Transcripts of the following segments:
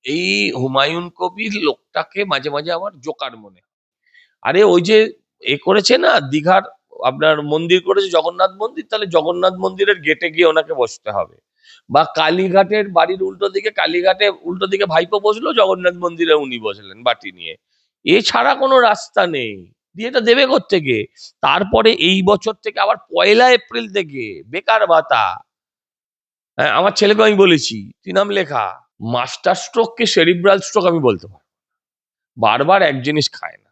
এই হুমায়ুন কবির লোকটাকে মাঝে মাঝে আমার জোকার মনে হয়। আরে ওই যে করেছে না দীঘার, আপনার মন্দির করেছে জগন্নাথ মন্দির, তাহলে জগন্নাথ মন্দিরের গেটে গিয়ে ওনাকে বসতে হবে। বা কালীঘাটের বাড়ির উল্টো দিকে, কালীঘাটে উল্টো দিকে ভাইপো বসলো, জগন্নাথ মন্দিরে উনি বসলেন বাটি নিয়ে। এছাড়া কোনো রাস্তা নেই। দিয়ে এটা দেবে কোত্থেকে? তারপরে এই বছর থেকে আবার 1 এপ্রিল থেকে বেকার ভাতা। হ্যাঁ, আমার ছেলেকে আমি বলেছি তুই নাম লেখা। মাস্টার স্ট্রোক কে সেরিব্রাল স্ট্রোক আমি বলতে পারবো। বারবার এক জিনিস খায় না,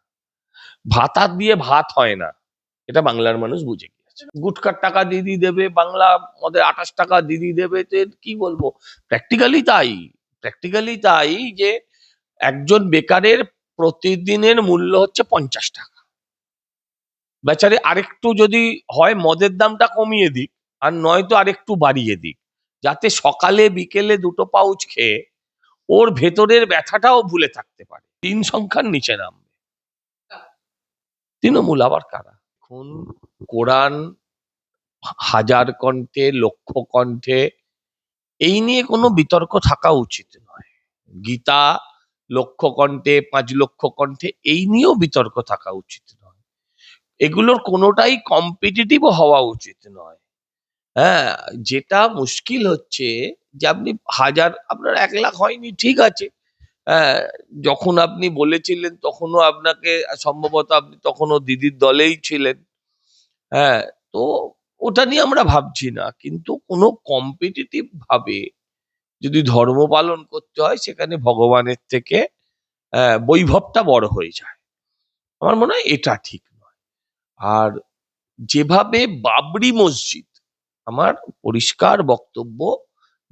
ভাতা দিয়ে ভাত হয় না, এটা বাংলার মানুষ বুঝে গিয়েছে। গুটখার টাকা দিদি দেবে, বাংলা মদের 28 টাকা দিদি দেবে, তো এর কি বলবো। প্র্যাকটিক্যালি তাই, প্র্যাকটিক্যালি তাই যে একজন বেকারের প্রতিদিনের মূল্য হচ্ছে 50 টাকা। বেচারে আরেকটু যদি হয় মদের দামটা কমিয়ে দিক, আর নয়তো আরেকটু বাড়িয়ে দিক, যাতে সকালে বিকেলে দুটো পাউচ খেয়ে ওর ভেতরের ব্যথাটাও ভুলে থাকতে পারে, 3 সংখ্যার নিচে নামবে। তৃণমূল আবার কারা? এখন কোরআন হাজার কণ্ঠে, লক্ষ কণ্ঠে, এই নিয়ে কোনো বিতর্ক থাকা উচিত নয়। গীতা লক্ষ কণ্ঠে, 5 লক্ষ কণ্ঠে, এই নিয়েও বিতর্ক থাকা উচিত নয়। এগুলোর কোনোটাই কম্পিটিটিভ হওয়া উচিত নয়। হ্যাঁ, যেটা মুশকিল হচ্ছে যে আপনি হাজার, আপনার 1 লাখ হয়নি, ঠিক আছে। হ্যাঁ, যখন আপনি বলেছিলেন তখনও আপনাকে সম্ভবত আপনি তখনও দিদির দলেই ছিলেন। হ্যাঁ, তো ওটা নিয়ে আমরা ভাবছি না, কিন্তু কোনো কম্পিটিটিভ ভাবে যদি ধর্ম পালন করতে হয়, সেখানে ভগবানের থেকে বৈভবটা বড় হয়ে যায়। আমার মনে হয় এটা ঠিক নয়। আর যেভাবে বাবরি মসজিদ, আমার পরিষ্কার বক্তব্য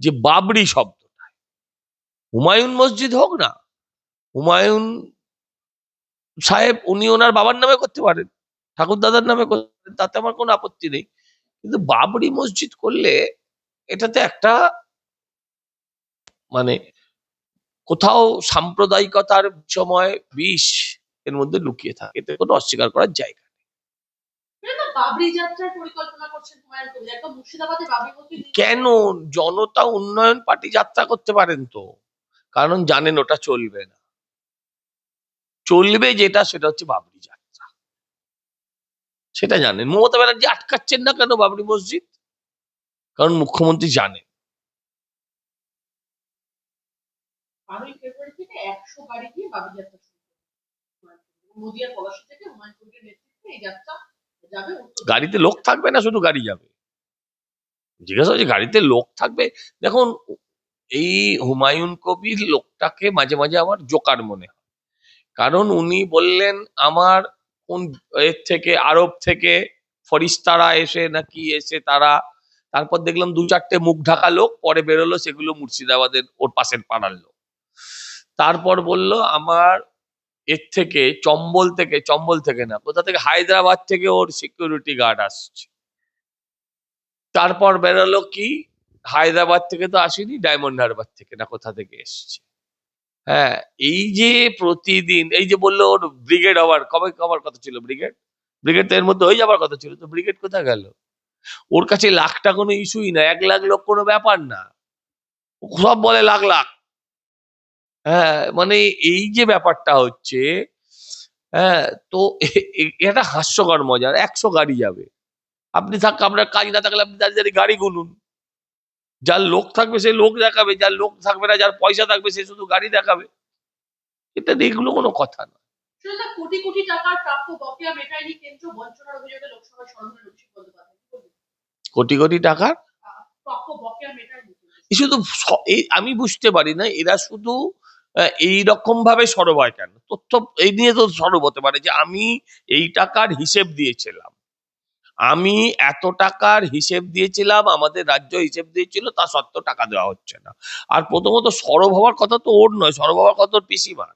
যে বাবরি শব্দটা, হুমায়ুন মসজিদ হোক না, হুমায়ুন সাহেব উনি ওনার বাবার নামে করতে পারেন, ঠাকুর দাদার নামে করতে পারেন, তাতে আমার কোনো আপত্তি নেই। কিন্তু বাবরি মসজিদ করলে এটাতে একটা মানে কোথাও সাম্প্রদায়িকতার সময় বিষ এর মধ্যে লুকিয়ে থাকে, এতে কোনো অস্বীকার করার জায়গা নেই। কেন? জনতা উন্নয়ন পার্টি যাত্রা করতে পারেন তো, কারণ জানেন ওটা চলবে না। চলবে যেটা, সেটা হচ্ছে বাবরি যাত্রা, সেটা জানেন। মমতা ব্যানার্জি আটকাচ্ছেন না কেন বাবরি মসজিদ? কারণ মুখ্যমন্ত্রী জানেন। গাড়িতে লোক থাকবে না, শুধু গাড়ি যাবে। জিজ্ঞাসা হচ্ছে গাড়িতে লোক থাকবে। দেখুন, এই হুমায়ুন কবির লোকটাকে মাঝে মাঝে আমার জোকার মনে হয়। কারণ উনি বললেন আমার কোন এর থেকে, আরব থেকে ফরিস্তারা এসে নাকি এসে তারা, তারপর দেখলাম 2-4টে মুখ ঢাকা লোক পরে বেরোলো, সেগুলো মুর্শিদাবাদের ওর পাশের পাড়ার লোক। তারপর বলল আমার এর থেকে চম্বল থেকে না, কোথা থেকে, হায়দ্রাবাদ থেকে ওর সিকিউরিটি গার্ড আসছে। তারপর বেরোলো কি, হায়দ্রাবাদ থেকে তো আসেনি, ডায়মন্ড হারবার থেকে না কোথা থেকে এসছে। হ্যাঁ, এই যে প্রতিদিন, এই যে বললো ওর ব্রিগেড হওয়ার কবে হওয়ার কথা ছিল, ব্রিগেড তো এর মধ্যে হয়ে যাবার কথা ছিল, তো ব্রিগেড কোথায় গেল? ওর কাছে লাখটা কোনো ইস্যুই না, 1 লাখ লোক কোনো ব্যাপার না, সব বলে লাখ লাখ। হ্যাঁ, মানে এই যে ব্যাপারটা হচ্ছে, হ্যাঁ, তো এটা হাস্যকর মজার। 100 গাড়ি যাবে, আপনি আপনার কাজ না থাকলে আপনি দাঁড়িয়ে দাঁড়িয়ে গাড়ি গুনুন। যার লোক থাকবে সে লোক দেখাবে, যার লোক থাকবে না, যার পয়সা থাকবে সে শুধু গাড়ি দেখাবে। এটা এগুলো কোনো কথা না। কোটি কোটি টাকার প্রাপ্য বকেয়া মেটায়নি কেন্দ্র, বঞ্চনার অভিযোগে লোকসভায় স্মরণে অভিষেক বন্দ্যোপাধ্যায়। কোটি কোটি টাকার প্রাপ্য বকেয়া মেটায়নি। শুধু আমি বুঝতে পারি না এরা শুধু এইরকম ভাবে সরব হয় কেন। তথ্য এই নিয়ে তো সরব হতে পারে যে আমি এই টাকার হিসেব দিয়েছিলাম, আমি এত টাকার হিসেব দিয়েছিলাম, আমাদের রাজ্য হিসেব দিয়েছিল, তা সত্ত্বেও টাকা দেওয়া হচ্ছে না। আর প্রথমত সরব হওয়ার কথা তো ওর নয়, সরব হওয়ার কথা ওর পিসিমার।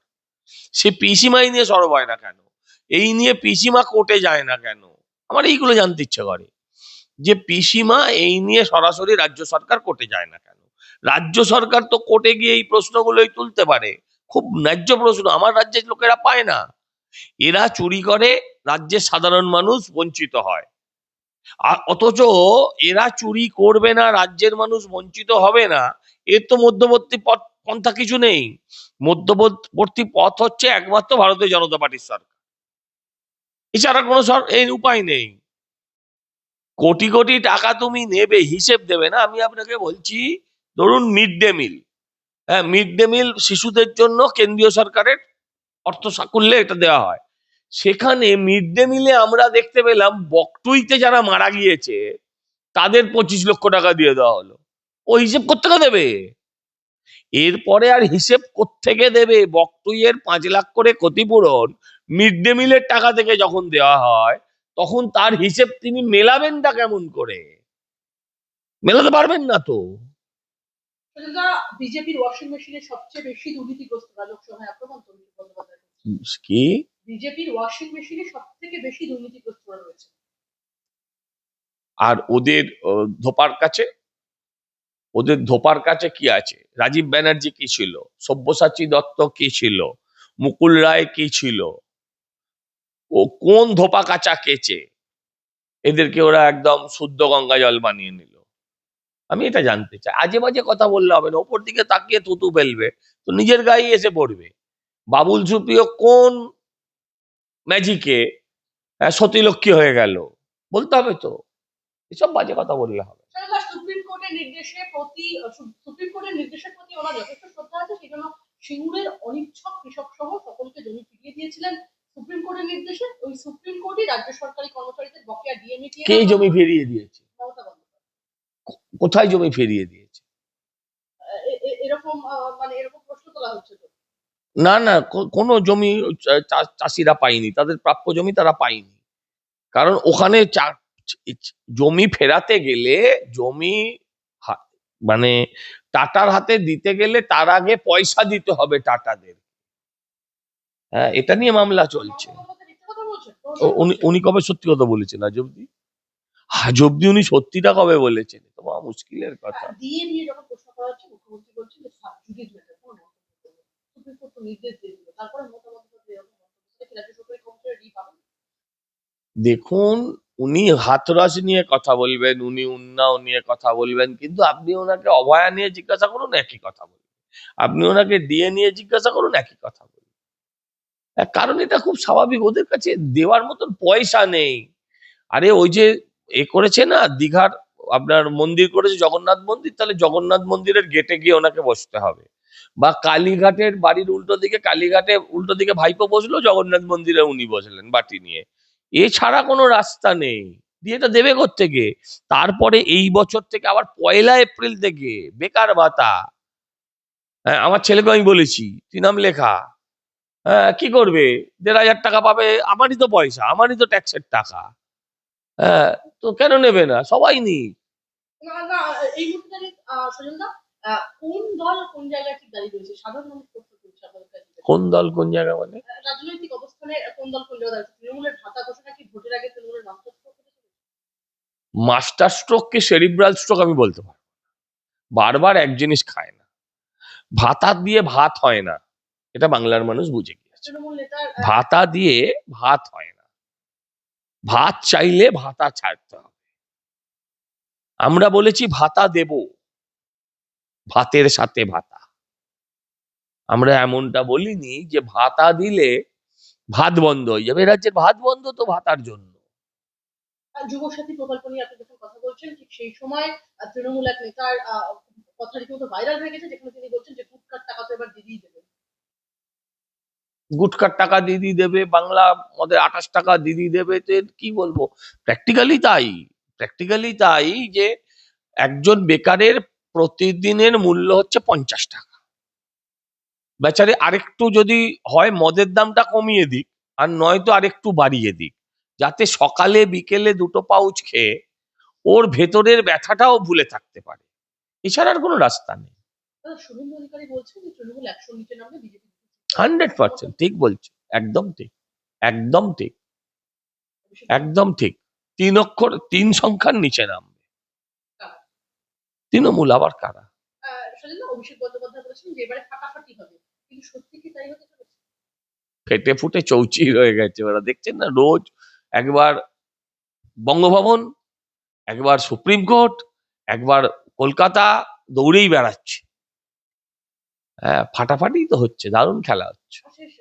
সে পিসিমাই নিয়ে সরব হয় না কেন? এই নিয়ে পিসিমা কোর্টে যায় না কেন? আমার এইগুলো জানতে ইচ্ছে করে যে পিসিমা এই নিয়ে সরাসরি রাজ্য সরকার কোর্টে যায় না কেন? রাজ্য সরকার তো কোর্টে গিয়ে এই প্রশ্নগুলোই তুলতে পারে, খুব ন্যায্য প্রশ্ন, আমার রাজ্যের লোকেরা পায় না। এরা চুরি করে, রাজ্যের সাধারণ মানুষ বঞ্চিত হয়। আর অথচ এরা চুরি করবে না, রাজ্যের মানুষ বঞ্চিত হবে না, এর তো মধ্যবর্তী পথ পন্থা কিছু নেই। মধ্যবর্তী পথ হচ্ছে একমাত্র ভারতীয় জনতা পার্টির সরকার, এছাড়া কোনো এর উপায় নেই। কোটি কোটি টাকা তুমি নেবে, হিসেব দেবে না। আমি আপনাকে বলছি, ধরুন মিড ডে মিল, হ্যাঁ, মিড ডে মিল শিশুদের জন্য কেন্দ্রীয় সরকারের অর্থ সাকুল্যে এটা দেওয়া হয়। সেখানে মিড ডে মিলে আমরা দেখতে পেলাম বকটুইতে যারা মারা গিয়েছে তাদের 25 লক্ষ টাকা দিয়ে দেওয়া হলো। ও হিসেব কোত্থেকে দেবে? এরপরে আর হিসেব কোত্থেকে দেবে? বকটুইয়ের 5 লাখ করে ক্ষতিপূরণ মিড ডে মিলের টাকা থেকে যখন দেওয়া হয়, তখন তার হিসেব তিনি মেলাবেনটা কেমন করে? মেলাতে পারবেন না তো। সেটা বিজেপির ওয়াশিং মেশিনে সবচেয়ে বেশি দুর্নীতিগ্রস্তরা লোকসভায় আক্রমণ অভিষেক বন্দ্যোপাধ্যায়। কি? বিজেপির ওয়াশিং মেশিনে সব থেকে বেশি দুর্নীতিগ্রস্তরা রয়েছে। আর ওদের ধোপার কাছে, ওদের ধোপার কাছে কি আছে? রাজীব ব্যানার্জি কি ছিল? সব্যসাচী দত্ত কি ছিল? মুকুল রায় কি ছিল? ও কোন ধোপা কাঁচা কেচে এদেরকে ওরা একদম শুদ্ধ গঙ্গা জল বানিয়ে নিল? আমি এটা জানতে চাই। আজে বাজে কথা বললে হবে না। ওপর দিকে তাকিয়ে থুতু ফেলবে তো নিজের গায়ে এসে পড়বে। বাবুল সুপ্রিয় কোন ম্যাজিকে সতীলক্ষ্মী হয়ে গেল বলতে হবে তো। এসব বাজে কথা বললে হবে। সুপ্রিম কোর্টের নির্দেশের প্রতি ওনার যথেষ্ট শ্রদ্ধা আছে, সেই জন্য সিঙ্গুরের অনিচ্ছক কৃষক সহ সকলকে জমি ফিরিয়ে দিয়েছিলেন সুপ্রিম কোর্টের নির্দেশে। ওই সুপ্রিম কোর্টই রাজ্য সরকারি কর্মচারীদের বকেয়া ডিএ কে জমি ফিরিয়ে দিয়েছে? মমতা বন্দ্যোপাধ্যায়। কোথায় জমি ফিরিয়ে দিয়েছে? এরকম মানে এরকম প্রশ্ন তোলা হচ্ছে তো। না না, কোনো জমি চাষিরা পায়নি, তাদের প্রাপ্য জমি তারা পায়নি। কারণ ওখানে জমি ফেরাতে গেলে জমি মানে টাটার হাতে দিতে গেলে তার আগে পয়সা দিতে হবে টাটাদের। হ্যাঁ, এটা নিয়ে মামলা চলছে। উনি কবে সত্যি কথা বলেছেন আজ অব্দি? আজ অব্দি উনি সত্যিটা কবে বলেছেন? তোমার মুশকিলের কথা। দিয়ে নিয়ে যখন প্রশ্ন করা হচ্ছে, মুখ্যমন্ত্রী বলছেন যে সাবজুডিস ম্যাটার, কোনো মন্তব্য করবেন না। সুপ্রিম কোর্ট তো নির্দেশ দিয়ে দিল, তারপরে মমতা বন্দ্যোপাধ্যায় এরকম মন্তব্য করে রাজ্য সরকারি কর্মচারী পাবেন। দেখুন, উনি হাতরাস নিয়ে কথা বলবেন, উনি উন্নাও নিয়ে কথা বলবেন, কিন্তু আপনি ওনাকে অভয়া নিয়ে জিজ্ঞাসা করুন, একই কথা বলবেন। আপনি ওনাকে ডিএ নিয়ে জিজ্ঞাসা করুন, একই কথা বলবেন। কারণ এটা খুব স্বাভাবিক, ওদের কাছে দেওয়ার মতন পয়সা নেই। আরে ওই যে করেছে না দীঘার, আপনার মন্দির করেছে জগন্নাথ মন্দির, তাহলে জগন্নাথ মন্দিরের গেটে গিয়ে ওনাকে বসতে হবে। বা কালীঘাটের বাড়ির উল্টো দিকে, কালীঘাটে উল্টো দিকে ভাইপো বসলো, জগন্নাথ মন্দিরে উনি বসলেন বাটি নিয়ে। এছাড়া কোনো রাস্তা নেই। বিয়েটা দেবে কোত্থেকে? তারপরে এই বছর থেকে আবার 1 এপ্রিল থেকে বেকার ভাতা। হ্যাঁ, আমার ছেলেকে আমি বলেছি তুই নাম লেখা। হ্যাঁ, কি করবে? 1,500 টাকা পাবে, আমারই তো পয়সা, আমারই তো ট্যাক্সের টাকা। হ্যাঁ, তো কেন নেবে না? সবাই নি। না না, এই মুহূর্তে দাঁড়িয়ে সজলদা, কোন দল কোন জায়গায় ঠিক দাঁড়িয়ে রয়েছে সাধারণ মানুষ প্রশ্ন করছে আপনাদের কাছে। কোন দল কোন জায়গা মানে? রাজনৈতিক অবস্থানে কোন দল কোন জায়গায় দাঁড়িয়েছে? তৃণমূলের ভাতা ঘোষণা কি ভোটের আগে তৃণমূলের মাস্টার স্ট্রোক হতে চলেছে? মাস্টার স্ট্রোক কি সেরিব্রাল স্ট্রোক আমি বলতে পারবো না। বারবার এক জিনিস খায় না। ভাতা দিয়ে ভাত হয় না, এটা বাংলার মানুষ বুঝে গিয়েছে। তৃণমূল নেতার ভাতা দিয়ে ভাত হয় না। ভাত চাইলে ভাতা ছাড়তে হবে। আমরা বলেছি ভাতা দেব, ভাতের সাথে ভাতা। আমরা এমনটা বলিনি যে ভাতা দিলে ভাত বন্ধ হয়ে যাবে। রাজ্যের ভাত বন্ধ তো ভাতার জন্য। যুবসাথী প্রকল্প নিয়ে আপনি যখন কথা বলছেন, ঠিক সেই সময় তৃণমূল এক নেতার কথা রীতিমতো ভাইরাল হয়ে গেছে, যেখানে তিনি বলছেন যে গুটকার টাকা তো এবার দিদিই দেবে। গুটখার টাকা দিদি দেবে, বাংলা মদের 28 টাকা দিদি দেবে, তো এর কি বলবো? প্র্যাকটিক্যালি তাই। প্র্যাকটিক্যালি তাই যে একজন বেকারের প্রতিদিনের মূল্য হচ্ছে 50 টাকা। বেচারে আরেকটু যদি হয় মদের দামটা কমিয়ে দিক, আর নয়তো আরেকটু বাড়িয়ে দিক, যাতে সকালে বিকেলে 2টো পাউচ খেয়ে ওর ভেতরের ব্যথাটাও ভুলে থাকতে পারে। এছাড়া আর কোনো রাস্তা নেই। শুভেন্দু অধিকারী বলছেন যে তৃণমূল 100 নিচে নামবে, বিজেপি 100% ঠিক বলছে, একদম ঠিক, একদম ঠিক, একদম ঠিক। 3 সংখ্যার নিচে নামবে তৃণমূল। আবার কারা? অভিষেক বন্দ্যোপাধ্যায় বলেছেন যে এবারে ফাটাফাটি হবে, কিন্তু সত্যি কি তাই হতে চলেছে? ফেটে ফুটে চৌচির হয়ে গেছে ওরা, দেখছেন না? রোজ একবার বঙ্গভবন, একবার সুপ্রিম কোর্ট, একবার কলকাতা, দৌড়েই বেড়াচ্ছে। হ্যাঁ, ফাটাফাটি তো হচ্ছে, দারুণ খেলা হচ্ছে। শেষ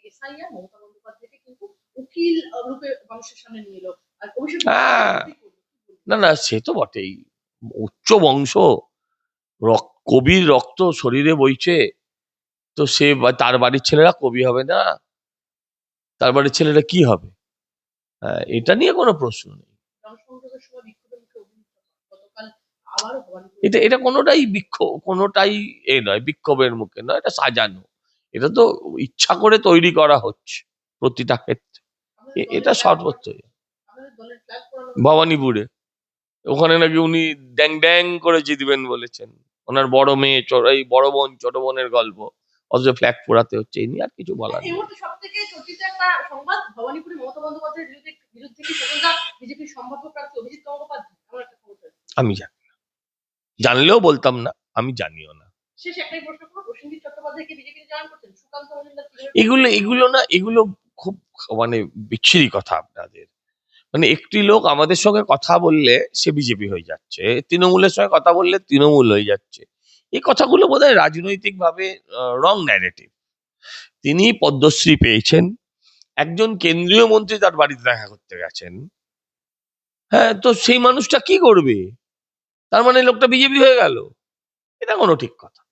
এসআইআর মমতা বন্দ্যোপাধ্যায়কে কিন্তু উকিল রূপে মানুষের সামনে নিয়ে এলো আর অভিষেক হ্যাঁ, বন্দ্যোপাধ্যায় করলো। কি বলবেন? না না, সে তো বটেই। উচ্চ বংশ, কবির রক্ত শরীরে বইছে, তো তার বাড়ির ছেলেরা কবি হবে না? তার বাড়ির ছেলেরা কি হবে? হ্যাঁ, এটা নিয়ে কোনো প্রশ্ন নেই। জনসংযোগের সময় বিক্ষোভের মুখে অভিযুক্ত গতকাল আবারও এটা এটা কোনোটাই কোনোটাই নয়, বিক্ষোভের মুখে নয়, এটা সাজানো। এটা তো ইচ্ছা করে তৈরি করা হচ্ছে প্রতিটা ক্ষেত্রে। এটা সর্বত্রই। আপনাদের দলের ফ্ল্যাগ পড়ানো ভবানীপুরে ওখানে নাকি উনি ড্যাং ড্যাং করে জিতবেন বলেছেন। ওনার বড় মেয়ে, এই বড় বোন ছোট বোনের গল্প, অথচ ফ্ল্যাগ পোড়াতে হচ্ছে। এই নিয়ে আর কিছু বলার এই নেই। মুহূর্তে সব থেকে চর্চিত একটা সংবাদ ভবানীপুরে মমতা বন্দ্যোপাধ্যায়ের বিরুদ্ধে কি প্রবন্ধা বিজেপির সম্ভাব্য প্রার্থী অভিজিৎ গঙ্গোপাধ্যায় আমার একটা খবর আছে। আমি জানি না, জানলেও বলতাম না, আমি জানিও না। শেষ একটাই প্রশ্ন করবো, প্রসেনজিৎ চট্টোপাধ্যায় কি বিজেপিতে জয়েন করছেন? সুকান্ত মজুমদার এগুলো এগুলো না, এগুলো খুব মানে বিচ্ছিরি কথা আপনাদের। মানে একটি লোক আমাদের সঙ্গে কথা বললে সে বিজেপি হয়ে যাচ্ছে, তৃণমূলের সঙ্গে কথা বললে তৃণমূল হয়ে যাচ্ছে। এই কথাগুলো বোধহয় রাজনৈতিক ভাবে রং ন্যারেটিভ। তিনি পদ্মশ্রী পেয়েছেন, একজন কেন্দ্রীয় মন্ত্রী তার বাড়িতে দেখা করতে গেছেন। হ্যাঁ, তো সেই মানুষটা কি করবে? তার মানে লোকটা বিজেপি হয়ে গেল? এটা কোনো ঠিক কথা।